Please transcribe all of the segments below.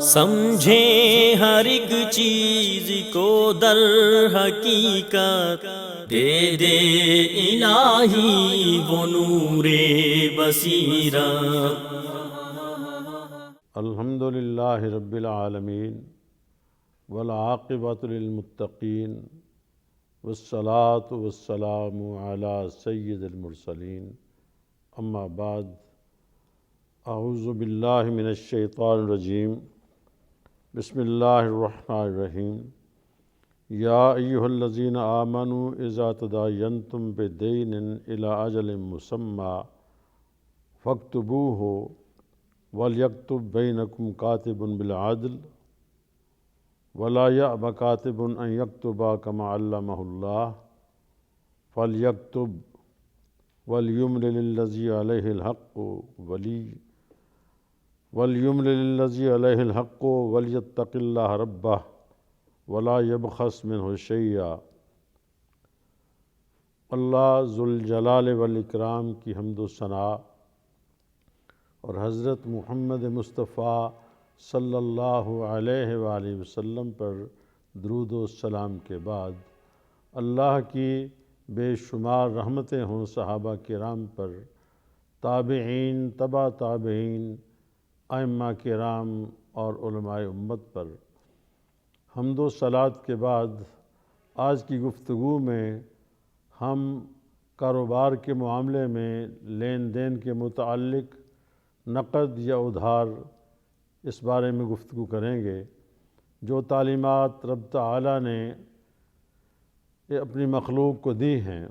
سمجھیں ہر ایک چیز کو در حقیقت، دے دے الہی وہ نور بصیرت۔ الحمد للہ رب العالمین والعاقبۃ للمتقین والصلاة والسلام علی سید المرسلین، اما بعد، اعوذ باللہ من الشیطان الرجیم، بسم اللہ الرحمن الرحیم۔ یا ایہا الذین آمنوا اذا تداینتم بدین الی اجل مسمی فاکتبوہ وَلْيَكْتُبْ بَيْنَكُمْ كَاتِبٌ بِالْعَدْلِ وَلَا يَأْبَ كَاتِبٌ أَنْ يَكْتُبَ كَمَا عَلَّمَهُ اللَّهُ فَلْيَكْتُبْ وَلْيُمْلِلِ الَّذِي عَلَيْهِ الْحَقُّ وَلْيَتَّقِ اللَّهَ رَبَّهُ وَلَا يَبْخَسْ مِنْهُ شَيْئًا۔ اللہ ذوالجلال والاکرام کی حمد و ثنا اور حضرت محمد مصطفیٰ صلی اللہ علیہ وآلہ وسلم پر درود و السلام کے بعد، اللہ کی بے شمار رحمتیں ہوں صحابہ کرام پر، تابعین، تبع تابعین، ائمہ کرام اور علماء امت پر۔ حمد و صلوات کے بعد آج کی گفتگو میں ہم کاروبار کے معاملے میں لین دین کے متعلق نقد یا ادھار اس بارے میں گفتگو کریں گے۔ جو تعلیمات رب تعالیٰ نے اپنی مخلوق کو دی ہیں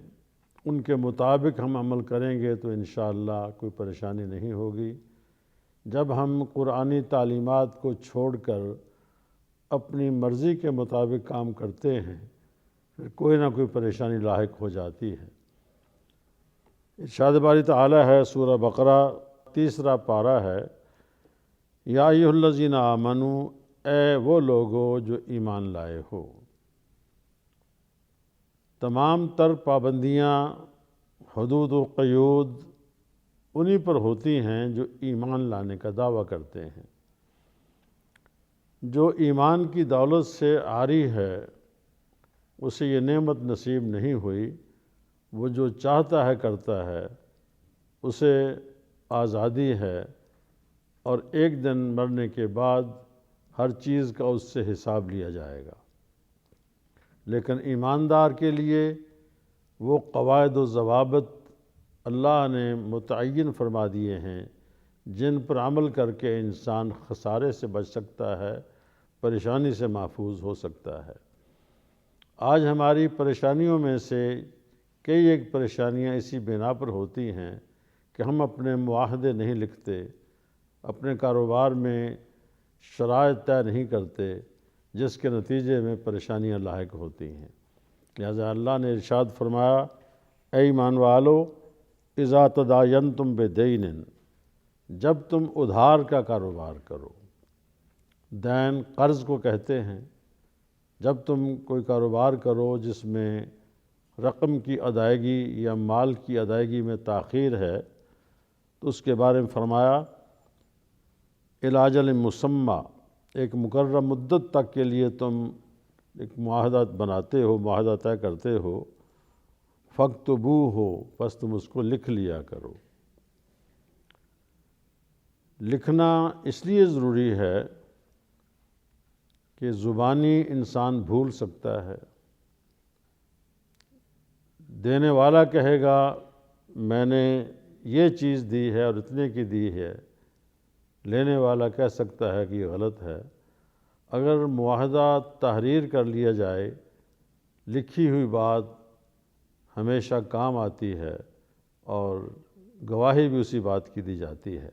ان کے مطابق ہم عمل کریں گے تو انشاءاللہ کوئی پریشانی نہیں ہوگی۔ جب ہم قرآنی تعلیمات کو چھوڑ کر اپنی مرضی کے مطابق کام کرتے ہیں پھر کوئی نہ کوئی پریشانی لاحق ہو جاتی ہے۔ ارشاد باری تعالیٰ ہے، سورہ بقرہ 3 پارہ ہے، یا ایھا الذین آمنوا، اے وہ لوگو جو ایمان لائے ہو۔ تمام تر پابندیاں، حدود و قیود انہی پر ہوتی ہیں جو ایمان لانے کا دعویٰ کرتے ہیں۔ جو ایمان کی دولت سے عاری ہے اسے یہ نعمت نصیب نہیں ہوئی، وہ جو چاہتا ہے کرتا ہے، اسے آزادی ہے، اور ایک دن مرنے کے بعد ہر چیز کا اس سے حساب لیا جائے گا۔ لیکن ایماندار کے لیے وہ قواعد و ضوابط اللہ نے متعین فرما دیے ہیں جن پر عمل کر کے انسان خسارے سے بچ سکتا ہے، پریشانی سے محفوظ ہو سکتا ہے۔ آج ہماری پریشانیوں میں سے کئی ایک پریشانیاں اسی بنا پر ہوتی ہیں کہ ہم اپنے معاہدے نہیں لکھتے، اپنے کاروبار میں شرائط طے نہیں کرتے، جس کے نتیجے میں پریشانیاں لاحق ہوتی ہیں۔ لہذا اللہ نے ارشاد فرمایا، اے ایمان والو، اذا تداینتم بدین، جب تم ادھار کا کاروبار کرو۔ دین قرض کو کہتے ہیں۔ جب تم کوئی کاروبار کرو جس میں رقم کی ادائیگی یا مال کی ادائیگی میں تاخیر ہے تو اس کے بارے میں فرمایا، الی اجل مسمی، ایک مقررہ مدت تک کے لیے تم ایک معاہدہ بناتے ہو، معاہدہ طے کرتے ہو، فاکتبوہ، پس تم اس کو لکھ لیا کرو۔ لکھنا اس لیے ضروری ہے کہ زبانی انسان بھول سکتا ہے۔ دینے والا کہے گا میں نے یہ چیز دی ہے اور اتنے کی دی ہے، لینے والا کہہ سکتا ہے کہ یہ غلط ہے۔ اگر معاہدہ تحریر کر لیا جائے، لکھی ہوئی بات ہمیشہ کام آتی ہے اور گواہی بھی اسی بات کی دی جاتی ہے۔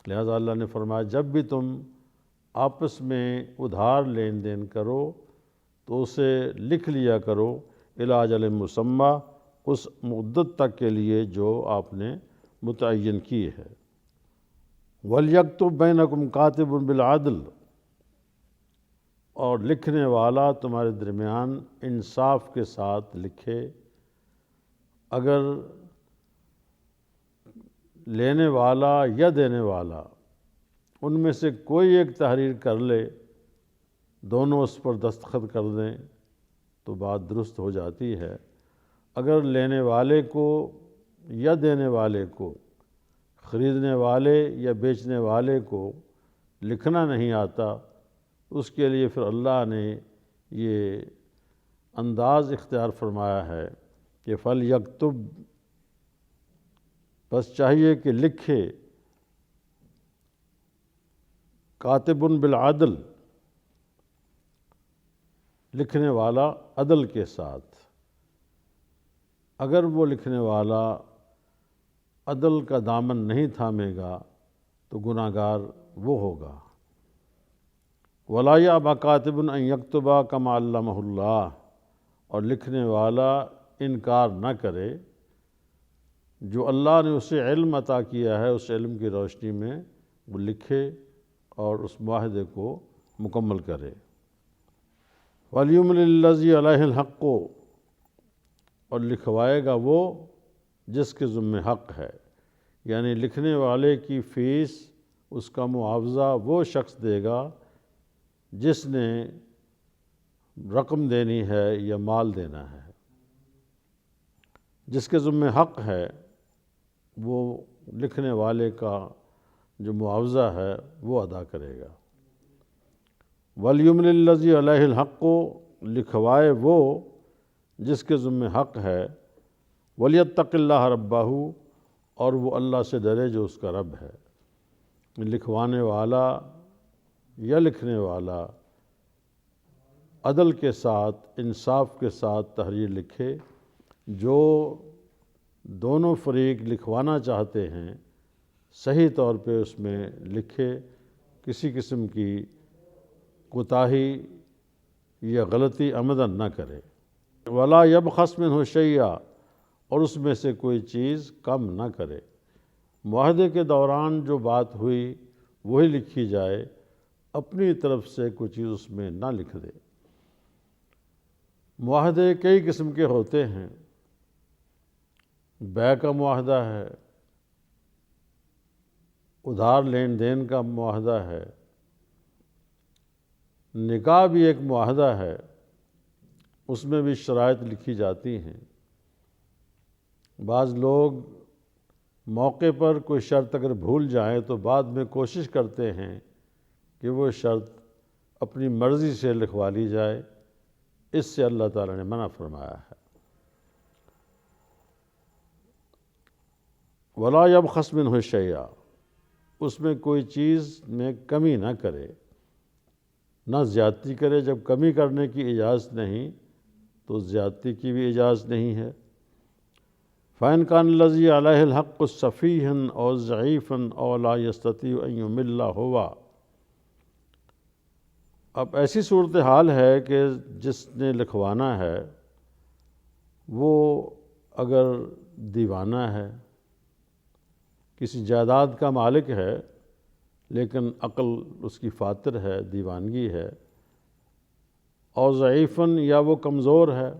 لہذا اللہ نے فرمایا، جب بھی تم آپس میں ادھار لین دین کرو تو اسے لکھ لیا کرو، الی اجل مسمی، اس مدت تک کے لیے جو آپ نے متعین کی ہے۔ وَلْيَكْتُبْ بَيْنَكُمْ كَاتِبٌ بِالْعَدْلِ، اور لکھنے والا تمہارے درمیان انصاف کے ساتھ لکھے۔ اگر لینے والا یا دینے والا ان میں سے کوئی ایک تحریر کر لے، دونوں اس پر دستخط کر دیں تو بات درست ہو جاتی ہے۔ اگر لینے والے کو یا دینے والے کو، خریدنے والے یا بیچنے والے کو لکھنا نہیں آتا، اس کے لیے پھر اللہ نے یہ انداز اختیار فرمایا ہے کہ فَلْيَكْتُبْ، بس چاہیے کہ لکھے، کاتب بالعدل، لکھنے والا عدل کے ساتھ۔ اگر وہ لکھنے والا عدل کا دامن نہیں تھامے گا تو گناہ گار وہ ہوگا۔ وَلَا يَأْبَ كَاتِبٌ أَن يَكْتُبَ كَمَا عَلَّمَهُ اللَّهُ، اور لکھنے والا انکار نہ کرے جو اللہ نے اسے علم عطا کیا ہے، اس علم کی روشنی میں وہ لکھے اور اس معاہدے کو مکمل کرے۔ وَلْيُمْلِ الَّذِي عَلَيْهِ الْحَقُّ، اور لکھوائے گا وہ جس کے ذمہ حق ہے، یعنی لکھنے والے کی فیس، اس کا معاوضہ وہ شخص دے گا جس نے رقم دینی ہے یا مال دینا ہے۔ جس کے ذمہ حق ہے وہ لکھنے والے کا جو معاوضہ ہے وہ ادا کرے گا۔ وَلْيُمْلِ الَّذِي عَلَيْهِ الْحَقُّ، لکھوائے وہ جس کے ذمہ حق ہے، وَلْيَتَّقِ اللَّهَ رَبَّهُ، اور وہ اللہ سے ڈرے جو اس کا رب ہے۔ لکھوانے والا یا لکھنے والا عدل کے ساتھ، انصاف کے ساتھ تحریر لکھے، جو دونوں فریق لکھوانا چاہتے ہیں صحیح طور پہ اس میں لکھے، کسی قسم کی کوتاہی یا غلطی عمدن نہ کرے۔ وَلَا يَبْخَسْ مِنْهُ شَيْئًا، اور اس میں سے کوئی چیز کم نہ کرے۔ معاہدے کے دوران جو بات ہوئی وہی لکھی جائے، اپنی طرف سے کوئی چیز اس میں نہ لکھ دے۔ معاہدے کئی قسم کے ہوتے ہیں، بیع کا معاہدہ ہے، ادھار لین دین کا معاہدہ ہے، نکاح بھی ایک معاہدہ ہے، اس میں بھی شرائط لکھی جاتی ہیں۔ بعض لوگ موقع پر کوئی شرط اگر بھول جائیں تو بعد میں کوشش کرتے ہیں کہ وہ شرط اپنی مرضی سے لکھوا لی جائے، اس سے اللہ تعالیٰ نے منع فرمایا ہے۔ وَلَا يَبْخَسْ مِنْهُ شَيْئًا، اس میں کوئی چیز میں کمی نہ کرے، نہ زیادتی کرے۔ جب کمی کرنے کی اجازت نہیں تو زیادتی کی بھی اجازت نہیں ہے۔ فَإِنْ كَانَ الَّذِي عَلَيْهِ الْحَقُّ سَفِيهًا أَوْ ضَعِيفًا أَوْ لَا يَسْتَطِيعُ أَنْ يُمِلَّ هُوَ، اب ایسی صورتحال ہے کہ جس نے لکھوانا ہے وہ اگر دیوانہ ہے، کسی جائیداد کا مالک ہے لیکن عقل اس کی فاتر ہے، دیوانگی ہے، اور ضعیفاً، یا وہ کمزور ہے،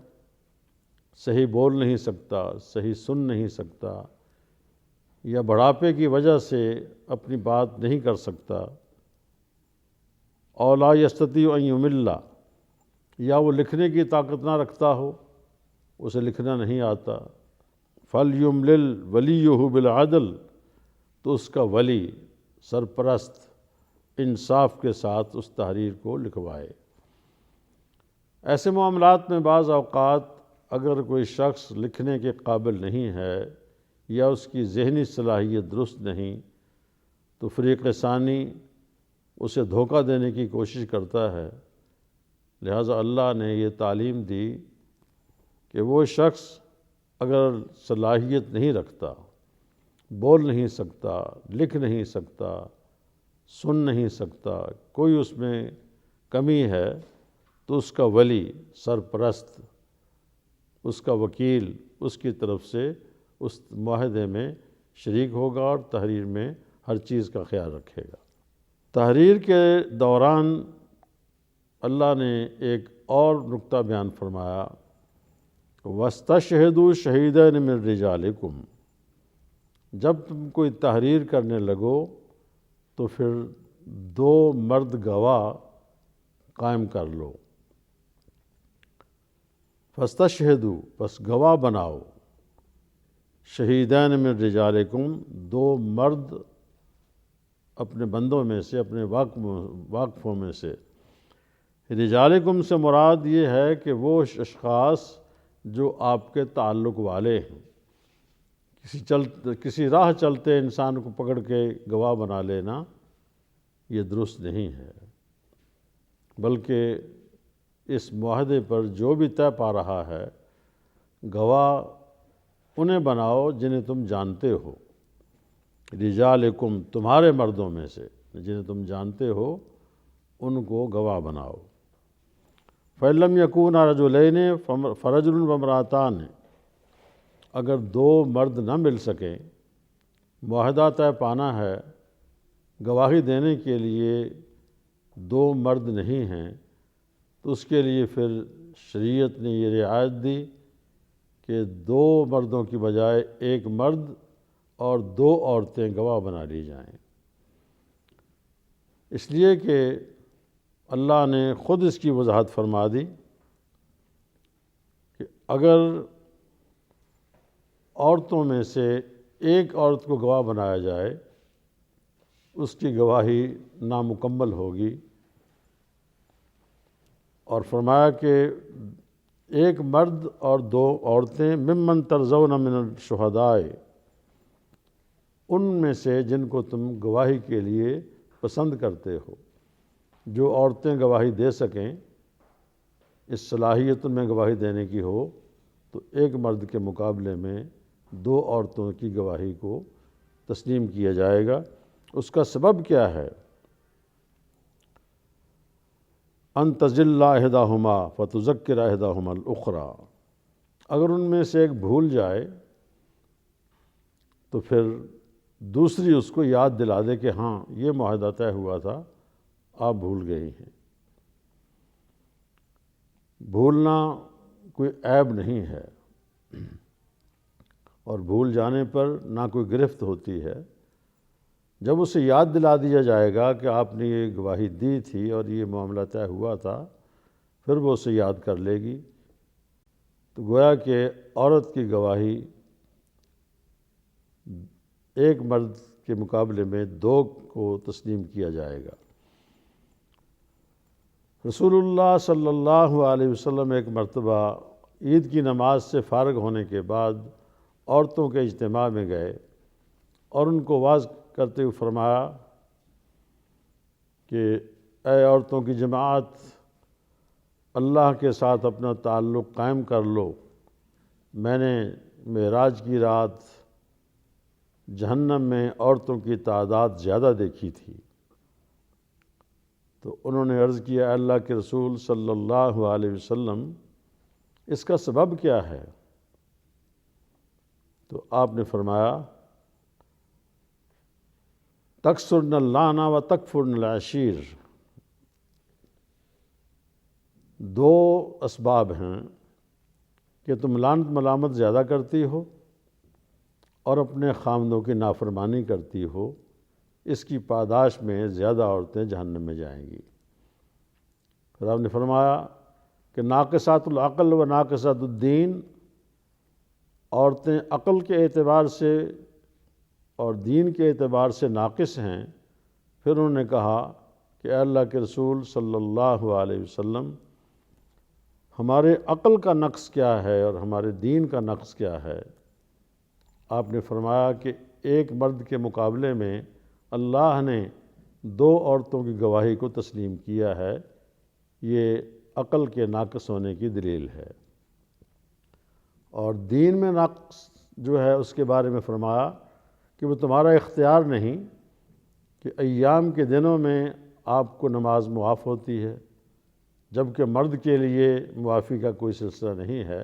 صحیح بول نہیں سکتا، صحیح سن نہیں سکتا، یا بڑھاپے کی وجہ سے اپنی بات نہیں کر سکتا، اور لا یستطیع ان یمل، یا وہ لکھنے کی طاقت نہ رکھتا ہو، اسے لکھنا نہیں آتا، فَلْيُمْلِلْ وَلِيُّهُ بِالْعَدْلِ، تو اس کا ولی، سرپرست، انصاف کے ساتھ اس تحریر کو لکھوائے۔ ایسے معاملات میں بعض اوقات اگر کوئی شخص لکھنے کے قابل نہیں ہے یا اس کی ذہنی صلاحیت درست نہیں تو فریق ثانی اسے دھوکہ دینے کی کوشش کرتا ہے۔ لہٰذا اللہ نے یہ تعلیم دی کہ وہ شخص اگر صلاحیت نہیں رکھتا، بول نہیں سکتا، لکھ نہیں سکتا، سن نہیں سکتا، کوئی اس میں کمی ہے، تو اس کا ولی، سرپرست، اس کا وکیل اس کی طرف سے اس معاہدے میں شریک ہوگا اور تحریر میں ہر چیز کا خیال رکھے گا۔ تحریر کے دوران اللہ نے ایک اور نکتہ بیان فرمایا، وَاسْتَشْهِدُوا شَهِيدَيْنِ مِن رِجَالِكُمْ، جب تم کوئی تحریر کرنے لگو تو پھر 2 مرد گواہ قائم کر لو۔ فاستشہدوا، پس گواہ بناؤ، شہیدین من رجالکم، 2 مرد اپنے بندوں میں سے، اپنے واقفوں میں سے۔ رجالکم سے مراد یہ ہے کہ وہ اشخاص جو آپ کے تعلق والے ہیں۔ کسی راہ چلتے انسان کو پکڑ کے گواہ بنا لینا یہ درست نہیں ہے، بلکہ اس معاہدے پر جو بھی طے پا رہا ہے گواہ انہیں بناؤ جنہیں تم جانتے ہو، رجالکم تمہارے مردوں میں سے جنہیں تم جانتے ہو ان کو گواہ بناؤ۔ فَإِن لَّمْ يَكُونَا رَجُلَيْنِ فَرَجُلٌ وَامْرَأَتَانِ، اگر 2 مرد نہ مل سکیں، معاہدہ طے پانا ہے، گواہی دینے کے لیے 2 مرد نہیں ہیں، تو اس کے لیے پھر شریعت نے یہ رعایت دی کہ 2 مردوں کی بجائے 1 مرد اور 2 عورتیں گواہ بنا لی جائیں، اس لیے کہ اللہ نے خود اس کی وضاحت فرما دی کہ اگر عورتوں میں سے ایک عورت کو گواہ بنایا جائے اس کی گواہی نامکمل ہوگی، اور فرمایا کہ 1 مرد اور 2 عورتیں ممن ترضون من الشہداء، ان میں سے جن کو تم گواہی کے لیے پسند کرتے ہو، جو عورتیں گواہی دے سکیں، اس صلاحیت میں گواہی دینے کی ہو، تو 1 مرد کے مقابلے میں 2 عورتوں کی گواہی کو تسلیم کیا جائے گا۔ اس کا سبب کیا ہے؟ ان تضل احداہما فتذکر احداہما الاخری، اگر ان میں سے ایک بھول جائے تو پھر دوسری اس کو یاد دلا دے کہ ہاں یہ معاہدہ طے ہوا تھا، آپ بھول گئی ہیں۔ بھولنا کوئی عیب نہیں ہے، اور بھول جانے پر نہ کوئی گرفت ہوتی ہے۔ جب اسے یاد دلا دیا جائے گا کہ آپ نے یہ گواہی دی تھی اور یہ معاملہ طے ہوا تھا، پھر وہ اسے یاد کر لے گی، تو گویا کہ عورت کی گواہی 1 مرد کے مقابلے میں 2 کو تسلیم کیا جائے گا۔ رسول اللہ صلی اللہ علیہ وسلم ایک مرتبہ عید کی نماز سے فارغ ہونے کے بعد عورتوں کے اجتماع میں گئے اور ان کو واعظ کرتے ہوئے فرمایا کہ اے عورتوں کی جماعت، اللہ کے ساتھ اپنا تعلق قائم کر لو۔ میں نے معراج کی رات جہنم میں عورتوں کی تعداد زیادہ دیکھی تھی۔ تو انہوں نے عرض کیا، اے اللہ کے رسول صلی اللہ علیہ وسلم، اس کا سبب کیا ہے؟ تو آپ نے فرمایا، تکثرن اللعن و تکفرن العشیر، 2 اسباب ہیں کہ تم لعنت ملامت زیادہ کرتی ہو اور اپنے خامندوں کی نافرمانی کرتی ہو، اس کی پاداش میں زیادہ عورتیں جہنم میں جائیں گی۔ پھر آپ نے فرمایا کہ ناقصات العقل و ناقصات الدین، عورتیں عقل کے اعتبار سے اور دین کے اعتبار سے ناقص ہیں۔ پھر انہوں نے کہا کہ اے اللہ کے رسول صلی اللہ علیہ وسلم، ہمارے عقل کا نقص کیا ہے اور ہمارے دین کا نقص کیا ہے؟ آپ نے فرمایا کہ 1 مرد کے مقابلے میں اللہ نے 2 عورتوں کی گواہی کو تسلیم کیا ہے، یہ عقل کے ناقص ہونے کی دلیل ہے۔ اور دین میں نقص جو ہے اس کے بارے میں فرمایا کہ وہ تمہارا اختیار نہیں کہ ایام کے دنوں میں آپ کو نماز معاف ہوتی ہے، جبکہ مرد کے لیے معافی کا کوئی سلسلہ نہیں ہے۔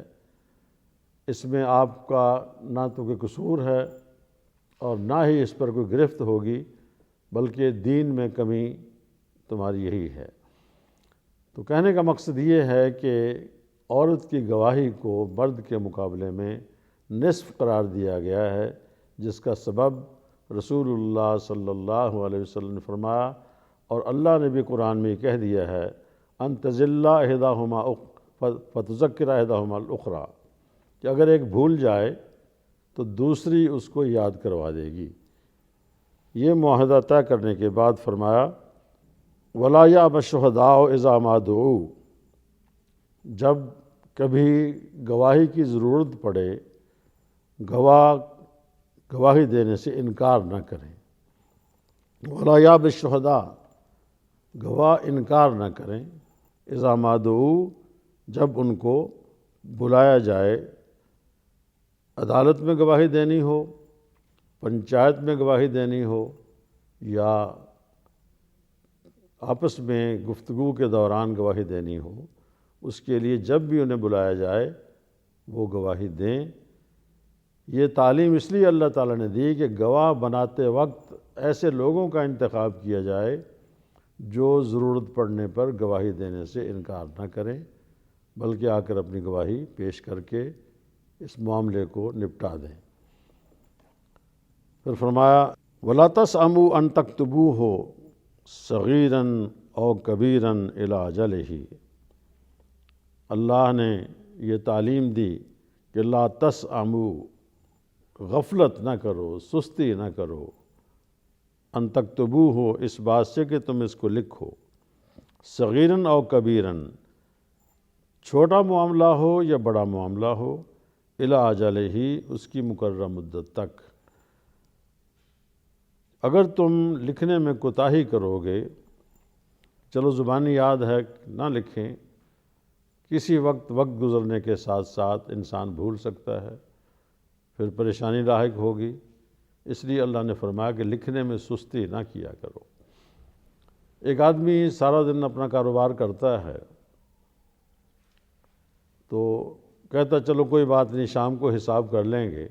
اس میں آپ کا نہ تو کوئی قصور ہے اور نہ ہی اس پر کوئی گرفت ہوگی، بلکہ دین میں کمی تمہاری یہی ہے۔ تو کہنے کا مقصد یہ ہے کہ عورت کی گواہی کو مرد کے مقابلے میں نصف قرار دیا گیا ہے، جس کا سبب رسول اللہ صلی اللہ علیہ وسلم نے فرمایا، اور اللہ نے بھی قرآن میں کہہ دیا ہے ان تضل احداہما فتذکر احداہما الاخری، کہ اگر ایک بھول جائے تو دوسری اس کو یاد کروا دے گی۔ یہ معاہدہ طے کرنے کے بعد فرمایا وَلَا يَأْبَ الشُّهَدَاءُ إِذَا مَا دُعُوا، جب کبھی گواہی کی ضرورت پڑے گواہی دینے سے انکار نہ کریں۔ وَلَا يَأْبَ الشُّهَدَاء، گواہ انکار نہ کریں، اذا ما دعوا، جب ان کو بلایا جائے، عدالت میں گواہی دینی ہو، پنچایت میں گواہی دینی ہو، یا آپس میں گفتگو کے دوران گواہی دینی ہو، اس کے لیے جب بھی انہیں بلایا جائے وہ گواہی دیں۔ یہ تعلیم اس لیے اللہ تعالیٰ نے دی کہ گواہ بناتے وقت ایسے لوگوں کا انتخاب کیا جائے جو ضرورت پڑنے پر گواہی دینے سے انکار نہ کریں، بلکہ آ کر اپنی گواہی پیش کر کے اس معاملے کو نپٹا دیں۔ پھر فرمایا وَلَا تَسْأَمُوا أَن تَكْتُبُوهُ صَغِيرًا أَوْ كَبِيرًا إِلَىٰ أَجَلِهِ، اللہ نے یہ تعلیم دی کہ لا تسأموا، غفلت نہ کرو، سستی نہ کرو، ان تکتبوہ، اس بات سے کہ تم اس کو لکھو، صغیراً او کبیراً، چھوٹا معاملہ ہو یا بڑا معاملہ ہو، الی اجلہ، اس کی مقررہ مدت تک۔ اگر تم لکھنے میں کوتاہی کرو گے، چلو زبانی یاد ہے نہ لکھیں، کسی وقت گزرنے کے ساتھ ساتھ انسان بھول سکتا ہے، پھر پریشانی لاحق ہوگی، اس لیے اللہ نے فرمایا کہ لکھنے میں سستی نہ کیا کرو۔ ایک آدمی سارا دن اپنا کاروبار کرتا ہے تو کہتا چلو کوئی بات نہیں، شام کو حساب کر لیں گے۔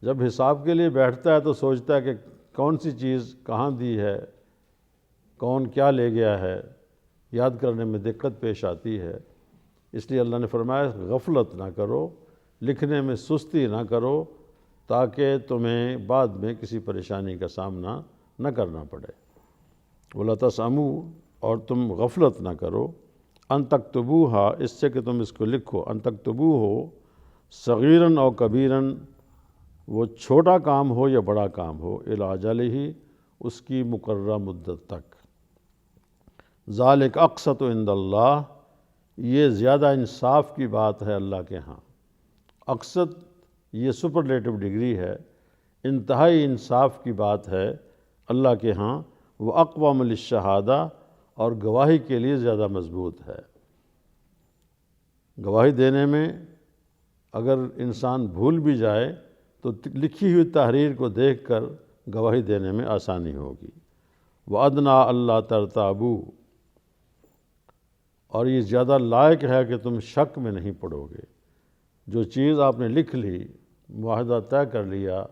جب حساب کے لیے بیٹھتا ہے تو سوچتا ہے کہ کون سی چیز کہاں دی ہے، کون کیا لے گیا ہے، یاد کرنے میں دقت پیش آتی ہے۔ اس لیے اللہ نے فرمایا غفلت نہ کرو، لکھنے میں سستی نہ کرو، تاکہ تمہیں بعد میں کسی پریشانی کا سامنا نہ کرنا پڑے۔ وَلَا تَسْأَمُوا، اور تم غفلت نہ کرو، ان تکتبوہا، اس سے کہ تم اس کو لکھو، ان تکتبوہ صغیراً او کبیراً، وہ چھوٹا کام ہو یا بڑا کام ہو، الی اجلہ، اس کی مقررہ مدت تک۔ ذالک اقسط عند اللہ، یہ زیادہ انصاف کی بات ہے اللہ کے ہاں۔ اقسط یہ سپرلیٹو ڈگری ہے، انتہائی انصاف کی بات ہے اللہ کے ہاں۔ وہ اقوام للشہادہ، اور گواہی کے لیے زیادہ مضبوط ہے۔ گواہی دینے میں اگر انسان بھول بھی جائے تو لکھی ہوئی تحریر کو دیکھ کر گواہی دینے میں آسانی ہوگی۔ وَأَدْنَىٰ أَلَّا تَرْتَابُوا، اور یہ زیادہ لائق ہے کہ تم شک میں نہیں پڑو گے۔ جو چیز آپ نے لکھ لی، معاہدہ طے کر لیا،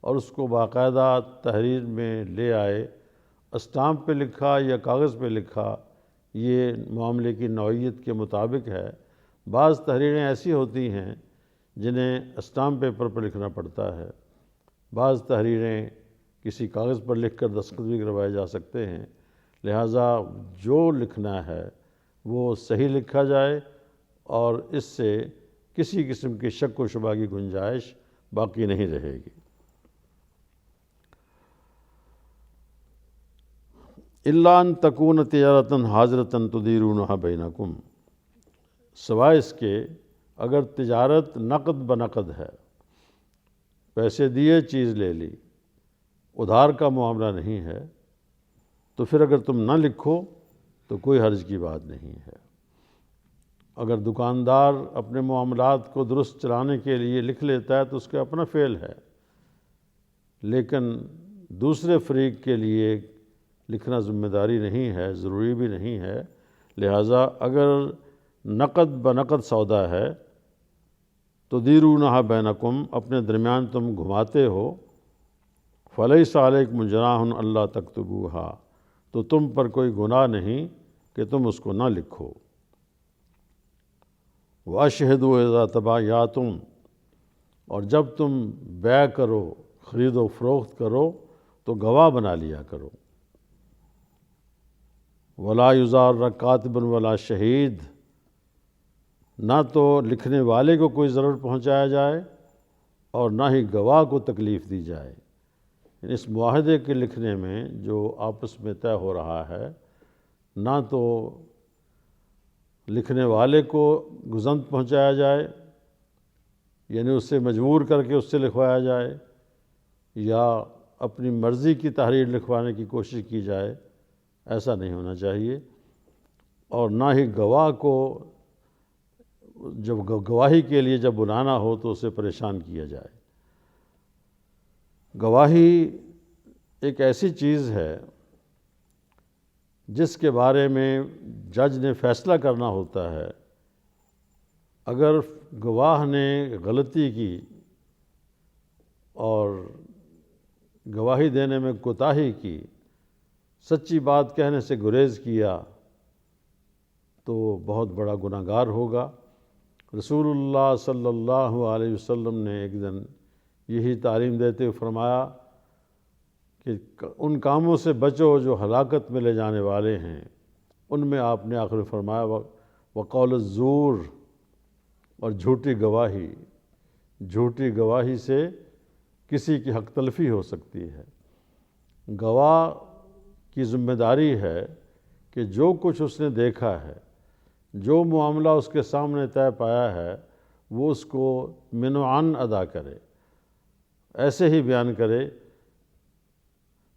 اور اس کو باقاعدہ تحریر میں لے آئے، اسٹامپ پہ لکھا یا کاغذ پہ لکھا، یہ معاملے کی نوعیت کے مطابق ہے۔ بعض تحریریں ایسی ہوتی ہیں جنہیں اسٹامپ پیپر پر لکھنا پڑتا ہے، بعض تحریریں کسی کاغذ پر لکھ کر دستخط بھی کروائے جا سکتے ہیں، لہٰذا جو لکھنا ہے وہ صحیح لکھا جائے اور اس سے کسی قسم کی شک و شبہ کی گنجائش باقی نہیں رہے گی۔ الا ان تکون تجارۃ حاضرۃ تدیرونھا بینکم، سوائے اس کے اگر تجارت نقد بنقد ہے، پیسے دیے چیز لے لی، ادھار کا معاملہ نہیں ہے، تو پھر اگر تم نہ لکھو تو کوئی حرج کی بات نہیں ہے۔ اگر دکاندار اپنے معاملات کو درست چلانے کے لیے لکھ لیتا ہے تو اس کا اپنا فعل ہے، لیکن دوسرے فریق کے لیے لکھنا ذمہ داری نہیں ہے، ضروری بھی نہیں ہے۔ لہٰذا اگر نقد بنقد سودا ہے تو تدیرونھا بینکم، اپنے درمیان تم گھماتے ہو، فلیس علیکم جناح الا تکتبوہا، تو تم پر کوئی گناہ نہیں کہ تم اس کو نہ لکھو۔ واشہدوا اذا تبایعتم، اور جب تم بیع کرو، خرید و فروخت کرو، تو گواہ بنا لیا کرو۔ ولا یضار کاتب ولا شہید، نہ تو لکھنے والے کو کوئی ضرر پہنچایا جائے اور نہ ہی گواہ کو تکلیف دی جائے۔ اس معاہدے کے لکھنے میں جو آپس میں طے ہو رہا ہے، نہ تو لکھنے والے کو گزند پہنچایا جائے، یعنی اس سے مجبور کر کے اس سے لکھوایا جائے، یا اپنی مرضی کی تحریر لکھوانے کی کوشش کی جائے، ایسا نہیں ہونا چاہیے۔ اور نہ ہی گواہ کو جب گواہی کے لیے جب بلانا ہو تو اسے پریشان کیا جائے۔ گواہی ایک ایسی چیز ہے جس کے بارے میں جج نے فیصلہ کرنا ہوتا ہے۔ اگر گواہ نے غلطی کی اور گواہی دینے میں کوتاہی کی، سچی بات کہنے سے گریز کیا، تو بہت بڑا گناہ گار ہوگا۔ رسول اللہ صلی اللہ علیہ وسلم نے ایک دن یہی تعلیم دیتے ہوئے فرمایا کہ ان کاموں سے بچو جو ہلاکت میں لے جانے والے ہیں۔ ان میں آپ نے آخر میں فرمایا وقول الزور، اور جھوٹی گواہی۔ جھوٹی گواہی سے کسی کی حق تلفی ہو سکتی ہے۔ گواہ کی ذمہ داری ہے کہ جو کچھ اس نے دیکھا ہے، جو معاملہ اس کے سامنے طے پایا ہے، وہ اس کو من و عن ادا کرے، ایسے ہی بیان کرے۔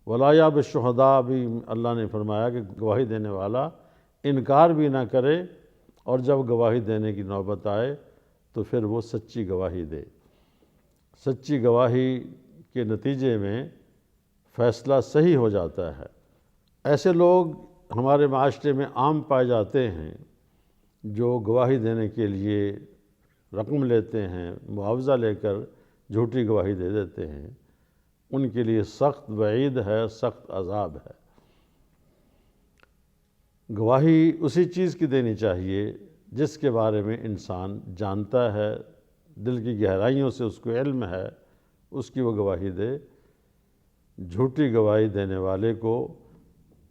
ولا یاب الشہداء بھی اللہ نے فرمایا کہ گواہی دینے والا انکار بھی نہ کرے، اور جب گواہی دینے کی نوبت آئے تو پھر وہ سچی گواہی دے۔ سچی گواہی کے نتیجے میں فیصلہ صحیح ہو جاتا ہے۔ ایسے لوگ ہمارے معاشرے میں عام پائے جاتے ہیں جو گواہی دینے کے لیے رقم لیتے ہیں، معاوضہ لے کر جھوٹی گواہی دے دیتے ہیں۔ ان کے لیے سخت وعید ہے، سخت عذاب ہے۔ گواہی اسی چیز کی دینی چاہیے جس کے بارے میں انسان جانتا ہے، دل کی گہرائیوں سے اس کو علم ہے، اس کی وہ گواہی دے۔ جھوٹی گواہی دینے والے کو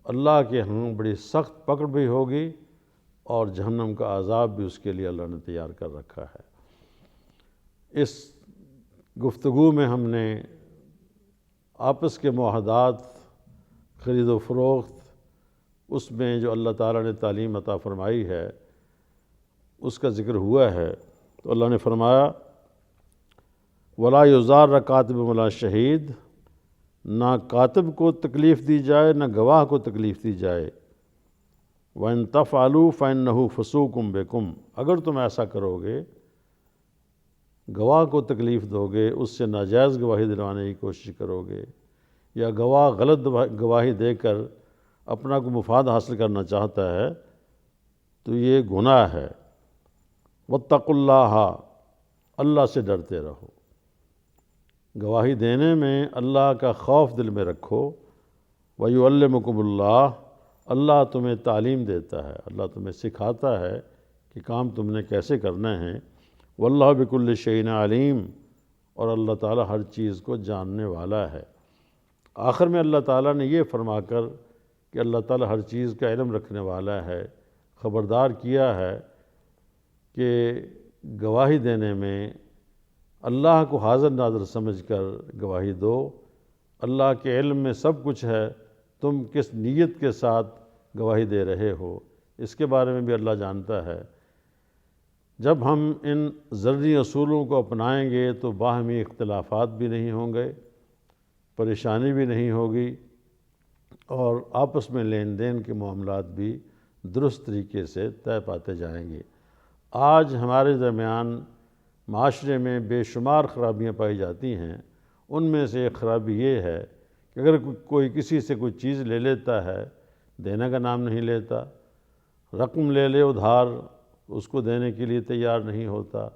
اللہ کے ہاں بڑی سخت پکڑ بھی ہوگی، اور جہنم کا عذاب بھی اس کے لیے اللہ نے تیار کر رکھا ہے۔ اس گفتگو میں ہم نے آپس کے معاہدات، خرید و فروخت، اس میں جو اللہ تعالیٰ نے تعلیم عطا فرمائی ہے اس کا ذکر ہوا ہے۔ تو اللہ نے فرمایا ولا یضار کاتب ولا شہید، نہ کاتب کو تکلیف دی جائے نہ گواہ کو تکلیف دی جائے۔ وَإِن تَفْعَلُوا فَإِنَّهُ فُسُوقٌ بِكُمْ، اگر تم ایسا کرو گے، گواہ کو تکلیف دو گے، اس سے ناجائز گواہی دلوانے کی کوشش کرو گے، یا گواہ غلط گواہی دے کر اپنا کو مفاد حاصل کرنا چاہتا ہے، تو یہ گناہ ہے۔ وَاتَّقُوا اللَّهَ، اللہ سے ڈرتے رہو۔ گواہی دینے میں اللہ کا خوف دل میں رکھو۔ وَيُعَلِّمُكُمُ اللَّهُ، اللہ تمہیں تعلیم دیتا ہے، اللہ تمہیں سکھاتا ہے کہ کام تم نے کیسے کرنا ہے۔ وَاللَّهُ بِكُلِّ شَيْءٍ عَلِيمٌ، اور اللہ تعالیٰ ہر چیز کو جاننے والا ہے۔ آخر میں اللہ تعالیٰ نے یہ فرما کر کہ اللہ تعالیٰ ہر چیز کا علم رکھنے والا ہے، خبردار کیا ہے کہ گواہی دینے میں اللہ کو حاضر ناظر سمجھ کر گواہی دو۔ اللہ کے علم میں سب کچھ ہے، تم کس نیت کے ساتھ گواہی دے رہے ہو اس کے بارے میں بھی اللہ جانتا ہے۔ جب ہم ان ضروری اصولوں کو اپنائیں گے تو باہمی اختلافات بھی نہیں ہوں گے، پریشانی بھی نہیں ہوگی، اور آپس میں لین دین کے معاملات بھی درست طریقے سے طے پاتے جائیں گے۔ آج ہمارے درمیان معاشرے میں بے شمار خرابیاں پائی جاتی ہیں۔ ان میں سے ایک خرابی یہ ہے کہ اگر کوئی کسی سے کوئی چیز لے لیتا ہے، دینے کا نام نہیں لیتا، رقم لے لے ادھار، اس کو دینے کے لیے تیار نہیں ہوتا۔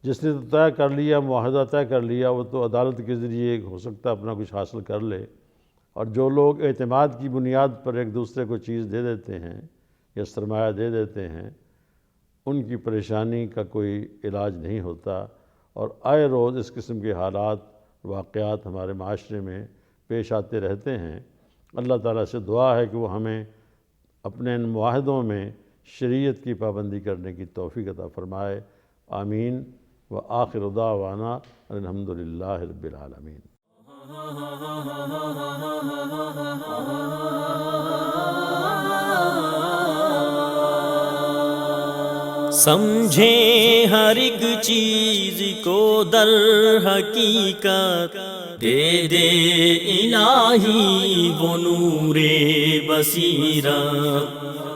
جس نے تو طے کر لیا، معاہدہ طے کر لیا، وہ تو عدالت کے ذریعے ہو سکتا ہے اپنا کچھ حاصل کر لے۔ اور جو لوگ اعتماد کی بنیاد پر ایک دوسرے کو چیز دے دیتے ہیں یا سرمایہ دے دیتے ہیں، ان کی پریشانی کا کوئی علاج نہیں ہوتا، اور آئے روز اس قسم کے حالات، واقعات ہمارے معاشرے میں پیش آتے رہتے ہیں۔ اللہ تعالیٰ سے دعا ہے کہ وہ ہمیں اپنے ان معاہدوں میں شریعت کی پابندی کرنے کی توفیق عطا فرمائے، آمین۔ وآخر دعوانا الحمد للہ رب العالمین۔ سمجھیں ہر ایک چیز کو در حقیقت، دے دے الہی وہ نور بصیرت۔